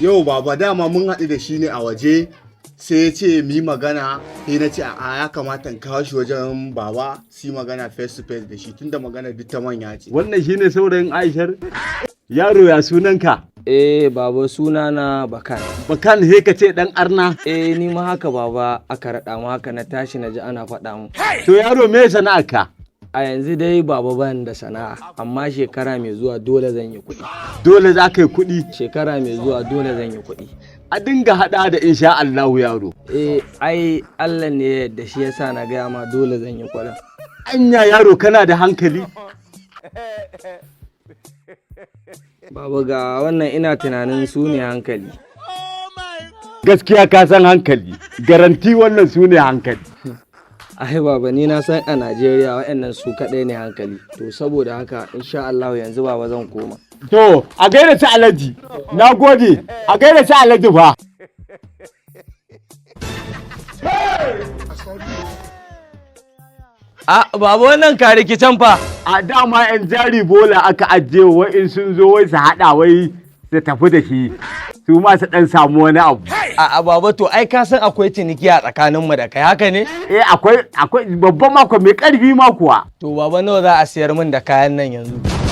Yau baba dama mun haɗu da shi ne a waje sai ya ce mu yi magana sai na ce a ya kamata in kawo shi wajen baba su yi magana face to face da shi tunda magana duk ta manya ce. Wannan shine saurayin Aishar? Yaro ya sunanka? Baba sunana Bakan. Bakan he ka ce dan arna? Ni ma haka baba aka raɗa mu haka na tashi na ji ana faɗa mu. To yaro me sana'arka? A yanzu dai baba ban da sana'a amma shekara mai zuwa dole zan yi kuɗi. Dole za ka yi kuɗi? Shekara mai zuwa dole zan yi kuɗi. A dinga haɗa da insha Allahu yaro. Ai Allah ne da shi yasa na gaya ma dole zan yi kuɗin. Anya yaro kana da hankali? Baba ga wannan ina tunanin su ne hankali. Gaskiya ka san hankali, garanti wannan su ne hankali. Ai baba ni na san a Najeriya waɗannan su kaɗai ne hankali. To saboda haka insha Allah yanzu baba zan koma. To a gaida ta Alhaji, na gode, a gaida ta Alhaji fa. Baba wannan ka rikicen fa. A dama yan jari bola aka ajiye wa in sun zo wai su haɗa wai su tafi da shi. Su ma su ɗan samu wani abu. Baba to ai ka san akwai ciniki a tsakaninmu da kai haka ne? Akwai babban mako mai ƙarfi ma kuwa. To baba nawa za a siyar min da kayan nan yanzu?